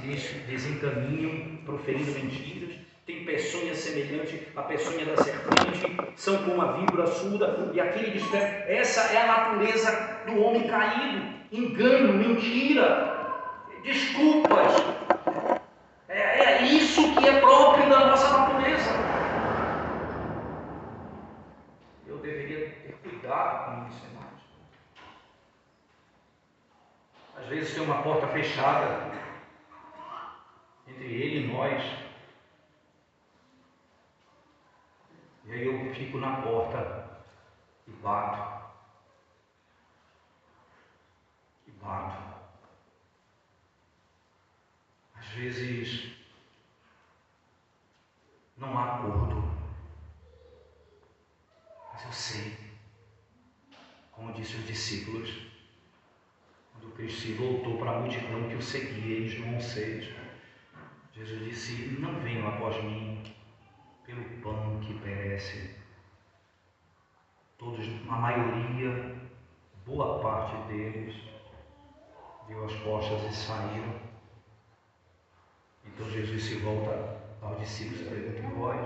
desencaminham proferindo mentiras, tem peçonha semelhante à peçonha da serpente, são como a víbora surda, e aqui ele diz: essa é a natureza do homem caído, engano, mentira, desculpas, é isso que é próprio da nossa natureza. Eu deveria ter cuidado com isso, irmãos. Às vezes tem uma porta fechada entre ele e nós, e aí eu fico na porta e bato. Às vezes não há acordo, mas eu sei, como disse os discípulos, quando Cristo se voltou para a multidão que o seguia em João 6, Jesus disse: não venham após mim pelo pão que perece. Todos, a maioria, boa parte deles, deu as costas e saíram. Então Jesus se volta aos discípulos e pergunta: e vós?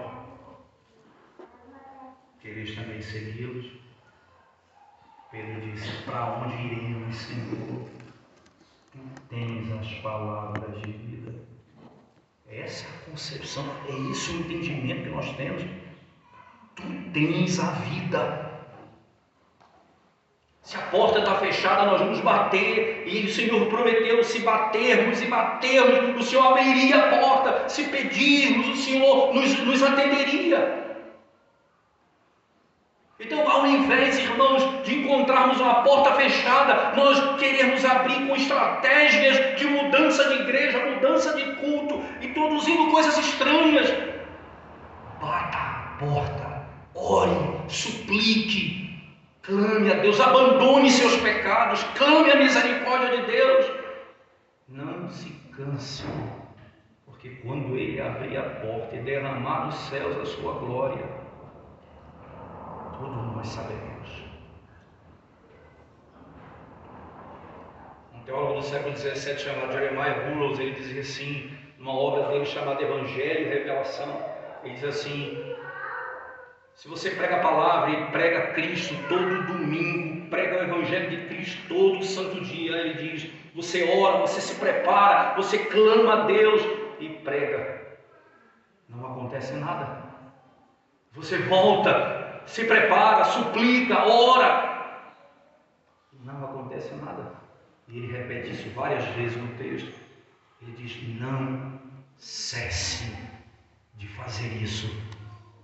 Quereis também segui-los? Pedro disse: para onde iremos, Senhor? Tu tens as palavras de vida. Essa é a concepção, é isso o entendimento que nós temos. Tu tens a vida. Se a porta está fechada, nós vamos bater, e o Senhor prometeu: se batermos e batermos, o Senhor abriria a porta. Se pedirmos, o Senhor nos atenderia. Então, ao invés, irmãos, de encontrarmos uma porta fechada, nós queremos abrir com estratégias de mudança de igreja, mudança de culto, introduzindo coisas estranhas. Bata a porta, ore, suplique, clame a Deus, abandone seus pecados, clame a misericórdia de Deus. Não se canse, porque quando Ele abrir a porta e derramar dos céus a sua glória, todos nós saberemos. Um teólogo do século XVII chamado Jeremiah Burroughs, ele dizia assim, numa obra dele chamada Evangelho e Revelação, ele diz assim: se você prega a palavra e prega Cristo todo domingo, prega o Evangelho de Cristo todo santo dia, ele diz, você ora, você se prepara, você clama a Deus e prega, não acontece nada. Você volta, se prepara, suplica, ora, não acontece nada. E ele repete isso várias vezes no texto. Ele diz: não cesse de fazer isso.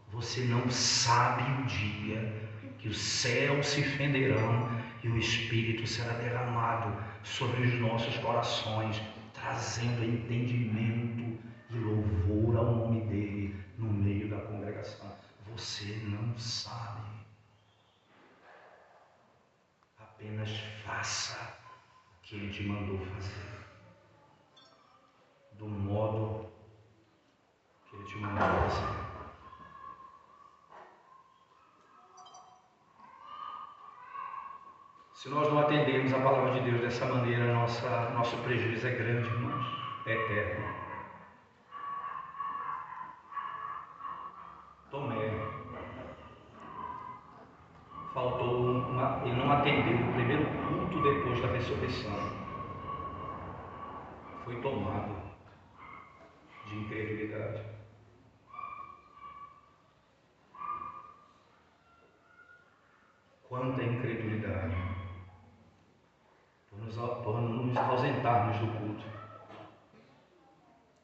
Você não sabe o dia que os céus se fenderão e o Espírito será derramado sobre os nossos corações, trazendo entendimento e louvor ao nome dele no meio da congregação. Você não sabe. Apenas faça o que ele te mandou fazer, do modo que ele te mandou fazer. Se nós não atendermos a palavra de Deus dessa maneira, nosso prejuízo é grande, irmãos, é eterno. Tomé ele não atendeu o primeiro culto depois da ressurreição. Foi tomado de incredulidade. Quanta incredulidade por nos ausentarmos do culto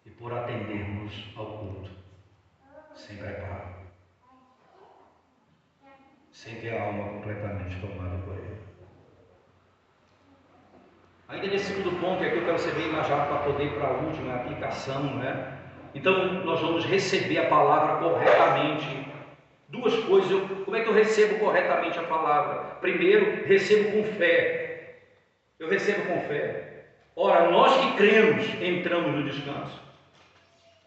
e por atendermos ao culto sem preparo, sem ter a alma completamente tomada por ele. Ainda nesse segundo ponto, é que eu quero ser bem mais rápido para poder ir para a última aplicação, né? Então, nós vamos receber a palavra corretamente. Duas coisas, como é que eu recebo corretamente a palavra? Primeiro, recebo com fé. Eu recebo com fé. Ora, nós que cremos, entramos no descanso.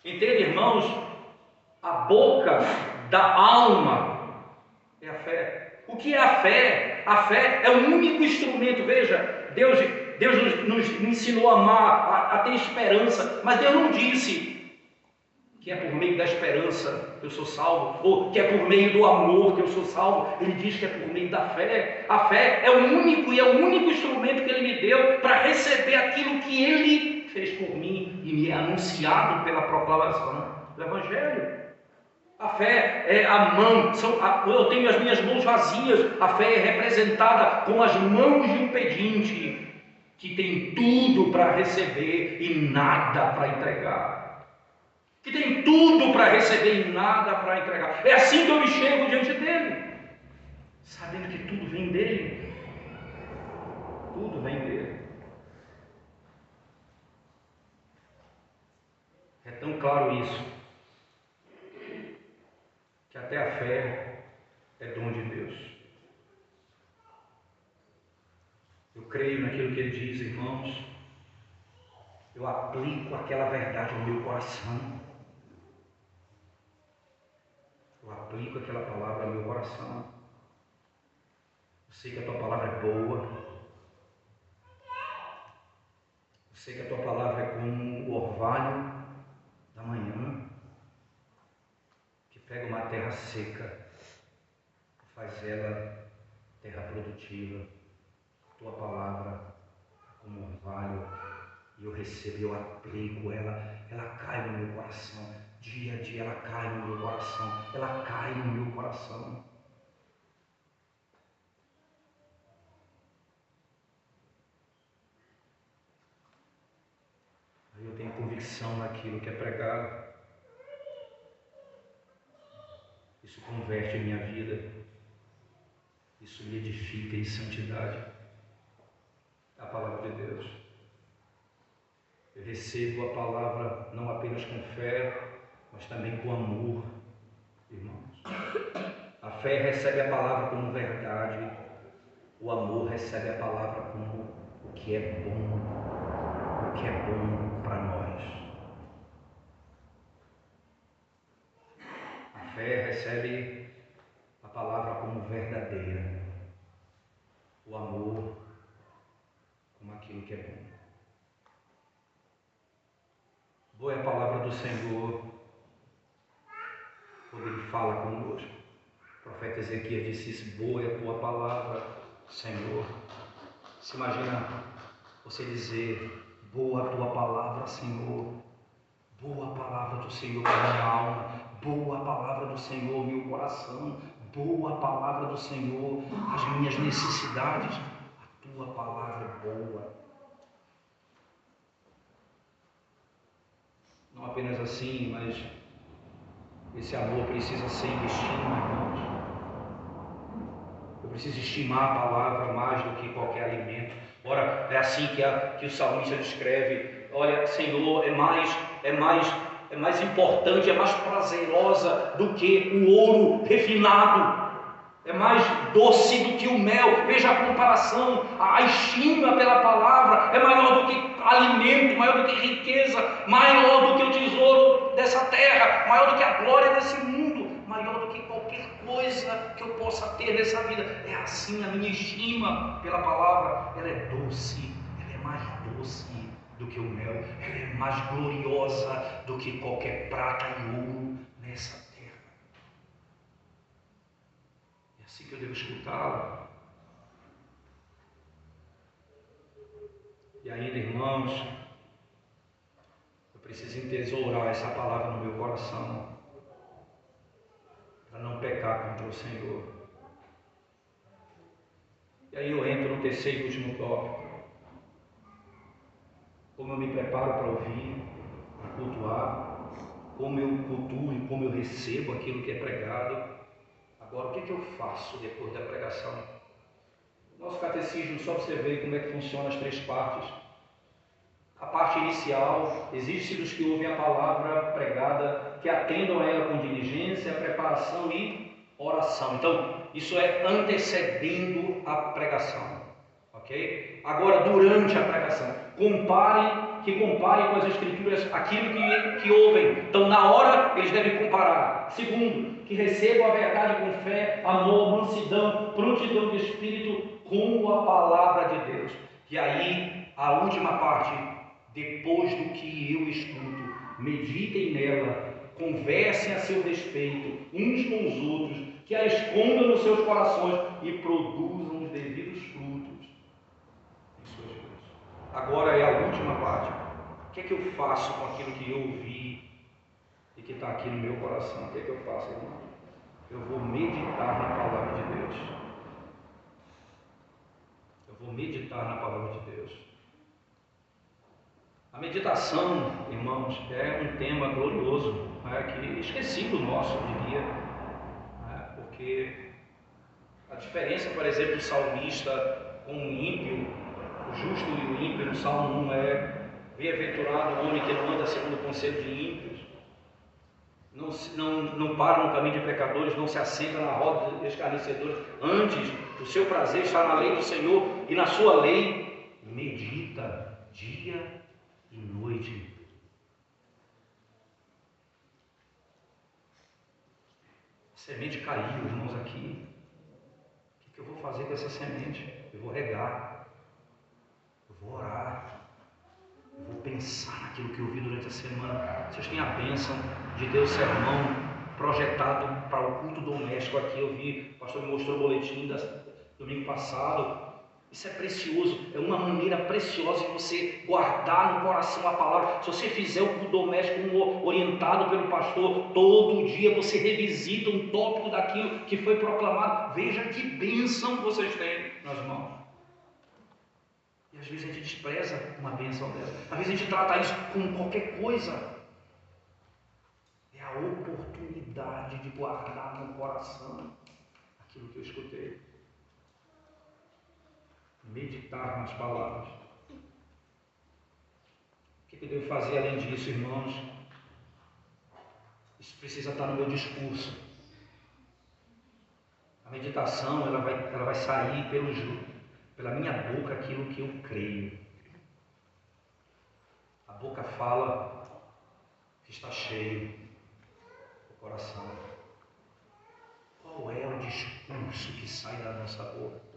Entende, irmãos? A boca da alma é a fé. O que é a fé? A fé é o único instrumento. Veja, Deus Deus nos ensinou a amar, a ter esperança, mas Deus não disse que é por meio da esperança que eu sou salvo, ou que é por meio do amor que eu sou salvo. Ele diz que é por meio da fé. A fé é o único instrumento que Ele me deu para receber aquilo que Ele fez por mim e me é anunciado pela proclamação do Evangelho. A fé é a mão, eu tenho as minhas mãos vazias. A fé é representada com as mãos de um pedinte que tem tudo para receber e nada para entregar. Que tem tudo para receber e nada para entregar. É assim que eu me chego diante dele, sabendo que tudo vem dele. Tudo vem dele. É tão claro isso, que até a fé é dom de Deus. Eu creio naquilo que ele diz, irmãos. Eu aplico aquela verdade ao meu coração. Eu aplico aquela palavra ao meu coração. Eu sei que a tua palavra é boa. Eu sei que a tua palavra é como o orvalho da manhã, que pega uma terra seca e faz ela terra produtiva. A tua palavra é como orvalho, e eu recebo, eu aplico ela cai no meu coração. Dia a dia ela cai no meu coração, ela cai no meu coração. Aí eu tenho convicção naquilo que é pregado. Isso converte a minha vida, isso me edifica em santidade. A palavra de Deus. Eu recebo a palavra não apenas com fé, mas também com amor, irmãos. A fé recebe a palavra como verdade, o amor recebe a palavra como o que é bom para nós. A fé recebe a palavra como verdadeira, o amor como aquilo que é bom. Boa é a palavra do Senhor quando Ele fala conosco. O profeta Ezequias disse isso: boa é a tua palavra, Senhor. Se imagina você dizer: boa a tua palavra, Senhor. Boa a palavra do Senhor para minha alma. Boa a palavra do Senhor, meu coração. Boa a palavra do Senhor, as minhas necessidades. A tua palavra é boa. Não apenas assim, mas esse amor precisa ser investido, irmãos. Eu preciso estimar a palavra mais do que qualquer alimento. Ora, é assim que o salmista descreve: olha, Senhor, é mais importante, é mais prazerosa do que o ouro refinado. É mais doce do que o mel. Veja a comparação. A estima pela palavra é maior do que alimento, maior do que riqueza, maior do que o tesouro dessa terra, maior do que a glória desse mundo, maior do que qualquer coisa que eu possa ter nessa vida. É assim a minha estima pela palavra. Ela é doce, ela é mais doce do que o mel, ela é mais gloriosa do que qualquer prata e ouro nessa terra. É assim que eu devo escutá-la. E ainda, irmãos, eu preciso entesourar essa palavra no meu coração, para não pecar contra o Senhor. E aí eu entro no terceiro e último tópico. Como eu me preparo para ouvir, para cultuar, como eu cultuo e como eu recebo aquilo que é pregado. Agora, o que eu faço depois da pregação? Nosso catecismo, só para você ver como é que funciona as três partes. A parte inicial, exige-se dos que ouvem a palavra pregada que atendam a ela com diligência, preparação e oração. Então, isso é antecedendo a pregação, ok? Agora, durante a pregação, que comparem com as Escrituras aquilo que ouvem. Então, na hora, eles devem comparar. Segundo, que recebam a verdade com fé, amor, mansidão, prontidão de espírito, rumo à palavra de Deus. E aí, a última parte, depois do que eu escuto, meditem nela, conversem a seu respeito, uns com os outros, que a escondam nos seus corações e produzam os devidos frutos em suas vidas. Agora é a última parte. O que é que eu faço com aquilo que eu ouvi e que está aqui no meu coração? O que é que eu faço, irmão? Eu vou meditar na palavra de Deus. Eu vou meditar na palavra de Deus. A meditação, irmãos, é um tema glorioso, que esquecido nosso, eu diria, porque a diferença, por exemplo, do salmista com o ímpio, o justo e o ímpio, no Salmo 1 é: bem-aventurado o homem que não anda segundo o conselho de ímpios, não para no caminho de pecadores, não se assenta na roda de escarnecedores. Antes, o seu prazer está na lei do Senhor, e na sua lei medita dia e noite. A semente caiu, irmãos, aqui. O que eu vou fazer com essa semente? Eu vou regar, eu vou orar, eu vou pensar naquilo que eu vi durante a semana. Vocês têm a bênção de ter o sermão projetado para o culto doméstico aqui. Eu vi, o pastor me mostrou o boletim domingo passado. Isso é precioso, é uma maneira preciosa de você guardar no coração a palavra. Se você fizer o culto doméstico orientado pelo pastor, todo dia você revisita um tópico daquilo que foi proclamado. Veja que bênção vocês têm nas mãos. E às vezes a gente despreza uma bênção dessa. Às vezes a gente trata isso como qualquer coisa. É a oportunidade de guardar no coração aquilo que eu escutei. Meditar nas palavras. O que eu devo fazer além disso, irmãos? Isso precisa estar no meu discurso. A meditação ela vai sair pela minha boca aquilo que eu creio. A boca fala que está cheio o coração. Qual é o discurso que sai da nossa boca?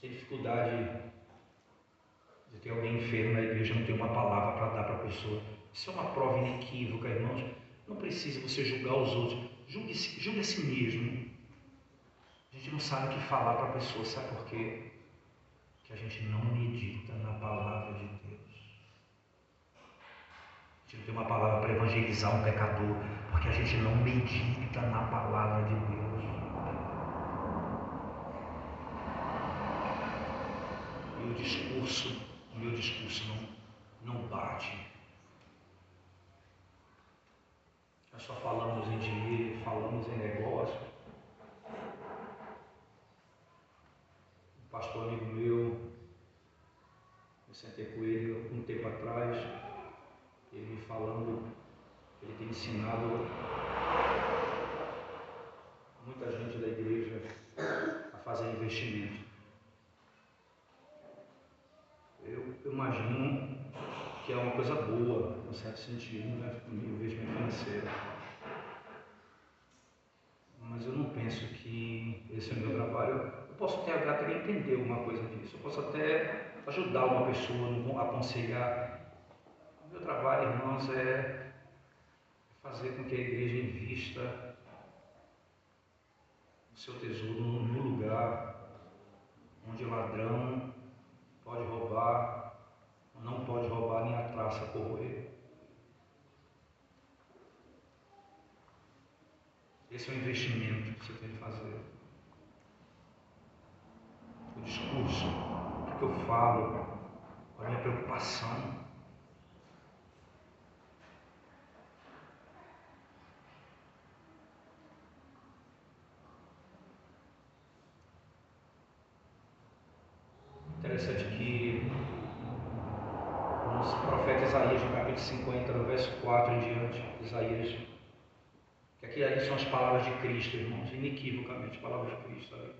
Tem dificuldade de ter alguém enfermo na igreja, não ter uma palavra para dar para a pessoa. Isso é uma prova inequívoca, irmãos. Não precisa você julgar os outros. Julgue a si mesmo. A gente não sabe o que falar para a pessoa. Sabe por quê? Porque a gente não medita na palavra de Deus. A gente não tem uma palavra para evangelizar um pecador, porque a gente não medita na palavra de Deus. O meu discurso não bate. Nós só falamos em dinheiro, falamos em negócio. Um pastor amigo meu, eu sentei com ele um tempo atrás, ele me falando que ele tem ensinado muita gente da igreja a fazer investimento. Eu imagino que é uma coisa boa, no certo sentido, né? Investimento financeiro. Mas eu não penso que esse é o meu trabalho. Eu posso até entender alguma coisa disso. Eu posso até ajudar uma pessoa, aconselhar. O meu trabalho, irmãos, é fazer com que a igreja invista o seu tesouro no lugar onde o ladrão pode roubar, não pode roubar nem a traça corroer. Esse é o investimento que você tem que fazer. O discurso, o que eu falo, a minha preocupação. Interessante que o profeta Isaías, no capítulo 50, no verso 4 em diante, Isaías, que aqui ali são as palavras de Cristo, irmãos, inequivocamente, palavras de Cristo ali.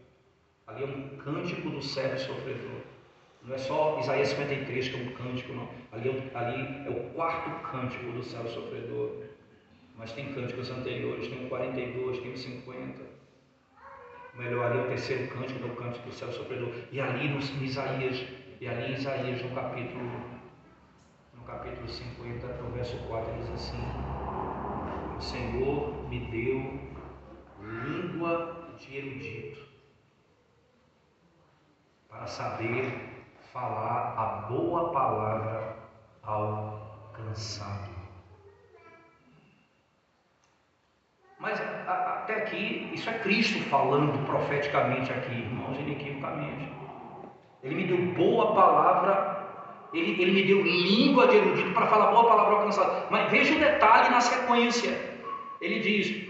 Ali é um cântico do servo sofredor. Não é só Isaías 53 que é um cântico, não. Ali é o quarto cântico do servo sofredor. Mas tem cânticos anteriores, tem o 42, tem o 50. melhor, ali é o terceiro cântico, do cântico do céu sofredor. E ali em Isaías, no capítulo 50, no verso 4, ele diz assim: o Senhor me deu língua de erudito, para saber falar a boa palavra ao cansado. Mas até aqui, isso é Cristo falando profeticamente aqui, irmãos, inequivocamente. Ele me deu boa palavra, ele me deu língua de erudito para falar boa palavra ao cansado. Mas veja o detalhe na sequência. Ele diz: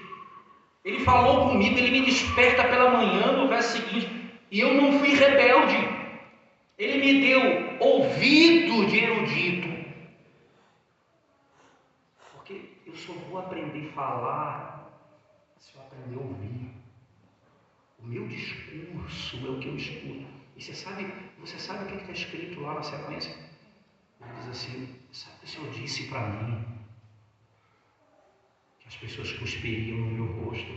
ele falou comigo, ele me desperta pela manhã, no verso seguinte, e eu não fui rebelde. Ele me deu ouvido de erudito. Porque eu só vou aprender a falar se eu aprender a ouvir. O meu discurso é o que eu escuto. E você sabe o que está escrito lá na sequência? Ele diz assim: sabe o que o Senhor disse para mim? Que as pessoas cuspiriam no meu rosto,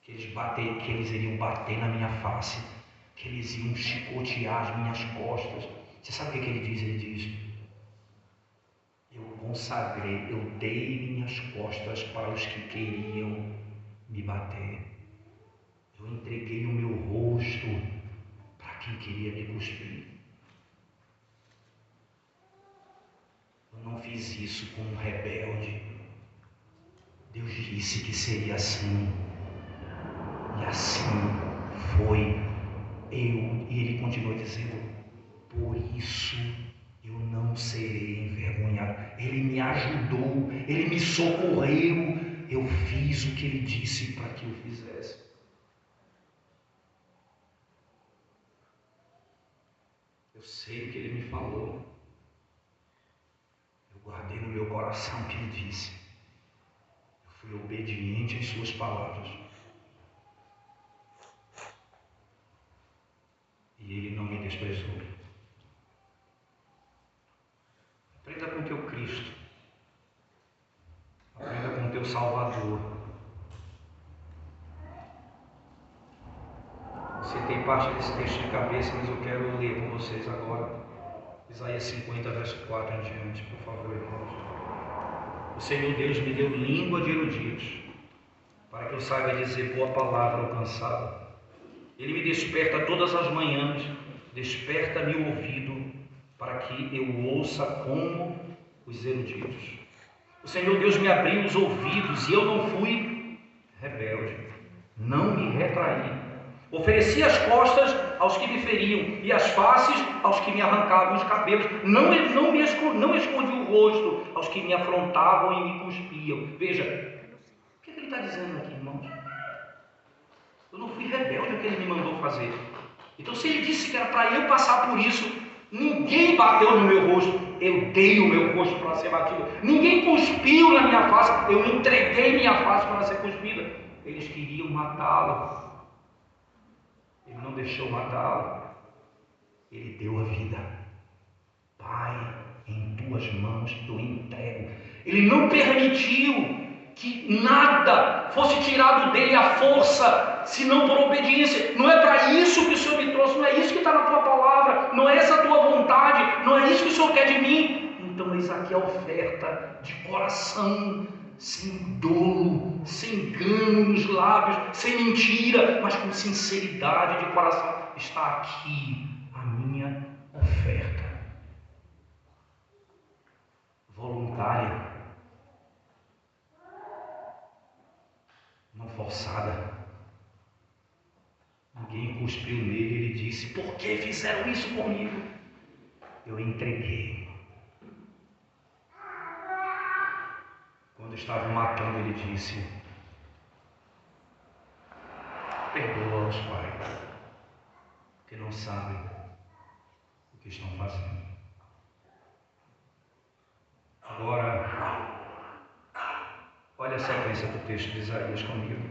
que eles iriam bater na minha face, que eles iam chicotear as minhas costas. Você sabe o que ele diz? Ele diz: eu consagrei, eu dei minhas costas para os que queriam me bater. Eu entreguei o meu rosto para quem queria me cuspir. Eu não fiz isso como um rebelde. Deus disse que seria assim. E assim foi. E ele continua dizendo: por isso eu não serei envergonhado. Ele me ajudou, ele me socorreu. Eu fiz o que ele disse para que eu fizesse. Eu sei o que ele me falou. Eu guardei no meu coração o que ele disse. Eu fui obediente às suas palavras. E ele não me desprezou. Aprenda com o teu Cristo. Aprenda com o teu Salvador. Você tem parte desse texto de cabeça, mas eu quero ler com vocês agora. Isaías 50, verso 4 em diante, por favor, irmãos. O Senhor Deus me deu língua de eruditos, para que eu saiba dizer boa palavra ao cansado. Ele me desperta todas as manhãs, desperta-me o ouvido, para que eu ouça como os eruditos. O Senhor Deus me abriu os ouvidos, e eu não fui rebelde, não me retraí. Ofereci as costas aos que me feriam, e as faces aos que me arrancavam os cabelos. Não escondi o rosto aos que me afrontavam e me cuspiam. Veja, o que ele está dizendo aqui, irmãos? Eu não fui rebelde ao que ele me mandou fazer. Então, se ele disse que era para eu passar por isso, ninguém bateu no meu rosto, eu dei o meu rosto para ser batido. Ninguém cuspiu na minha face, eu entreguei minha face para ser cuspida. Eles queriam matá-lo. Ele não deixou matá-lo. Ele deu a vida. Pai, em tuas mãos eu entrego. Ele não permitiu que nada fosse tirado dele à força, senão por obediência. Não é para isso que o Senhor me trouxe, não é isso que está na tua palavra, não é essa a tua vontade, não é isso que o Senhor quer de mim. Então eis aqui a oferta de coração, sem dolo, sem engano nos lábios, sem mentira, mas com sinceridade de coração. Está aqui a minha oferta voluntária, não forçada. Ninguém cuspiu nele, ele disse: por que fizeram isso comigo? Eu entreguei. Quando estavam matando, ele disse: perdoa-os, Pai, porque não sabem o que estão fazendo. Agora, olha a sequência do texto de Isaías comigo.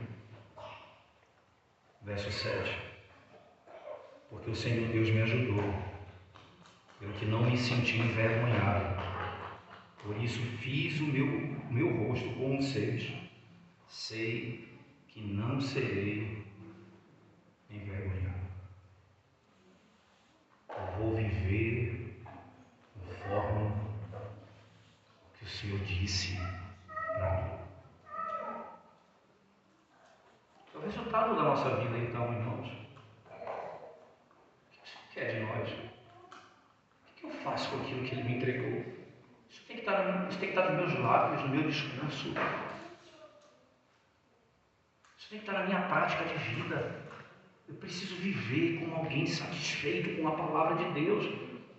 Verso 7. Porque o Senhor Deus me ajudou, eu que não me senti envergonhado. Por isso fiz o meu rosto como vocês. Sei que não serei envergonhado. Eu vou viver conforme o que o Senhor disse para mim. É o resultado da nossa vida, então, irmãos. O que o Senhor quer de nós? O que eu faço com aquilo que Ele me entregou? Isso tem que estar nos meus lábios, no meu discurso. Isso tem que estar na minha prática de vida. Eu preciso viver como alguém satisfeito com a palavra de Deus.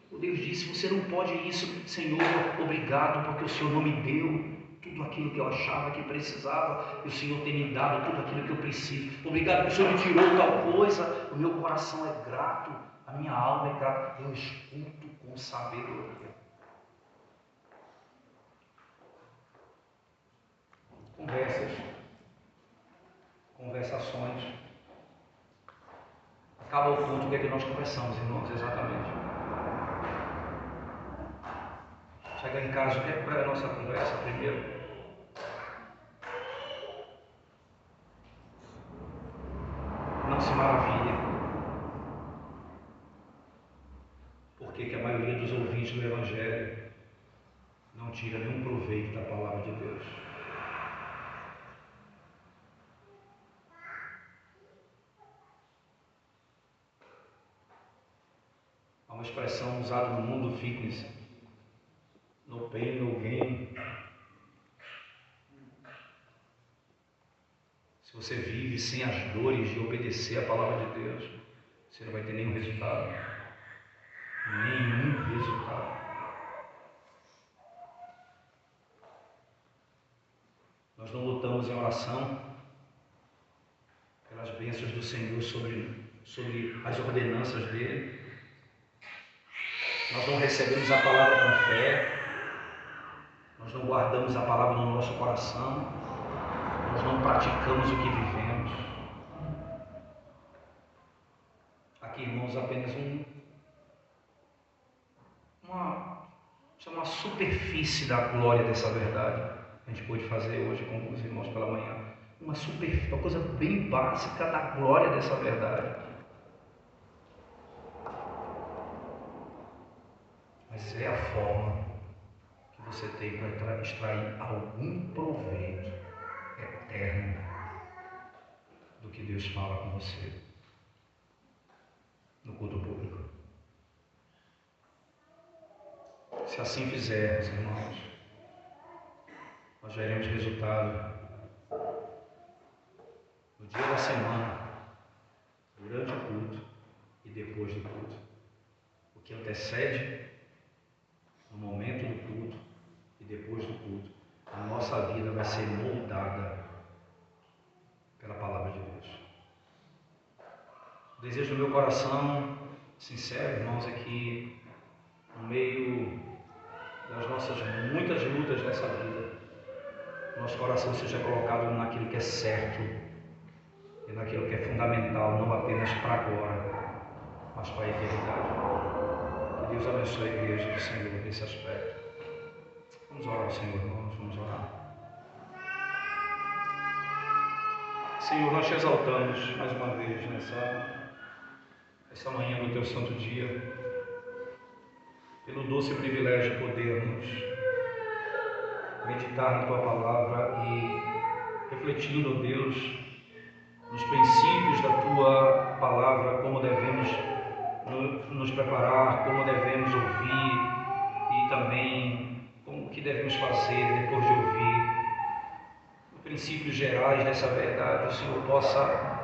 O Deus disse: você não pode isso, Senhor, obrigado, porque o Senhor não me deu tudo aquilo que eu achava que precisava, e o Senhor tem me dado tudo aquilo que eu preciso. Obrigado porque o Senhor me tirou tal coisa. O meu coração é grato, a minha alma é grata. Eu escuto com sabedoria. Conversações. Acaba o culto, o que é que nós conversamos, irmãos? Exatamente. Chegar em casa, qual é a nossa conversa primeiro? Não se maravilhe, porque que a maioria dos ouvintes do Evangelho não tira nenhum proveito da palavra de Deus. Há uma expressão usada no mundo fitness: no pain, no gain. Se você vive sem as dores de obedecer a palavra de Deus, você não vai ter nenhum resultado. Nenhum resultado. Nós não lutamos em oração pelas bênçãos do Senhor sobre as ordenanças dele. Nós não recebemos a palavra com fé. Nós não guardamos a palavra no nosso coração. Nós não praticamos o que vivemos. Aqui, irmãos, apenas uma superfície da glória dessa verdade. A gente pôde fazer hoje com os irmãos pela manhã. Uma coisa bem básica da glória dessa verdade. Mas é a forma que você tem para extrair algum proveito eterno do que Deus fala com você no culto público. Se assim fizermos, irmãos, nós veremos resultado no dia da semana, durante o culto e depois do culto. O que antecede no momento do culto e depois do culto, a nossa vida vai ser moldada pela palavra de Deus. O desejo do meu coração, sincero, irmãos, é que no meio das nossas muitas lutas nessa vida, nosso coração seja colocado naquilo que é certo e naquilo que é fundamental, não apenas para agora, mas para a eternidade. Que Deus abençoe a igreja do Senhor nesse aspecto. Vamos orar ao Senhor, irmãos, vamos orar. Senhor, nós te exaltamos mais uma vez essa manhã do teu santo dia, pelo doce privilégio de podermos meditar na tua palavra e refletindo, Deus, nos princípios da tua palavra, como devemos nos preparar, como devemos ouvir e também como que devemos fazer depois de ouvir. Princípios gerais dessa verdade, o Senhor possa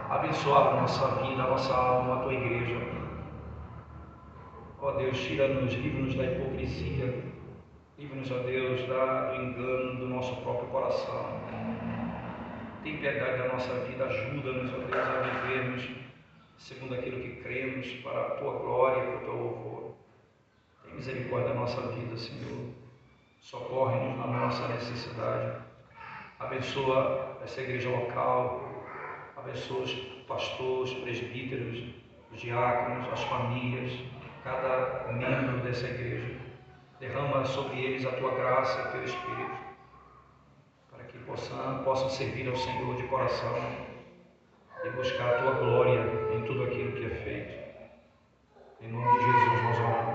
abençoar a nossa vida, a nossa alma, a tua igreja. Ó Deus, tira-nos, livra-nos da hipocrisia, livra-nos, ó Deus, do engano do nosso próprio coração. Tem piedade da nossa vida, ajuda-nos, ó Deus, a vivermos segundo aquilo que cremos, para a tua glória e para o teu louvor. Tem misericórdia da nossa vida, Senhor. Socorre-nos na nossa necessidade. Abençoa essa igreja local, abençoa os pastores, presbíteros, os diáconos, as famílias, cada membro dessa igreja. Derrama sobre eles a tua graça e o teu Espírito, para que possam servir ao Senhor de coração, e buscar a tua glória em tudo aquilo que é feito. Em nome de Jesus nós oramos.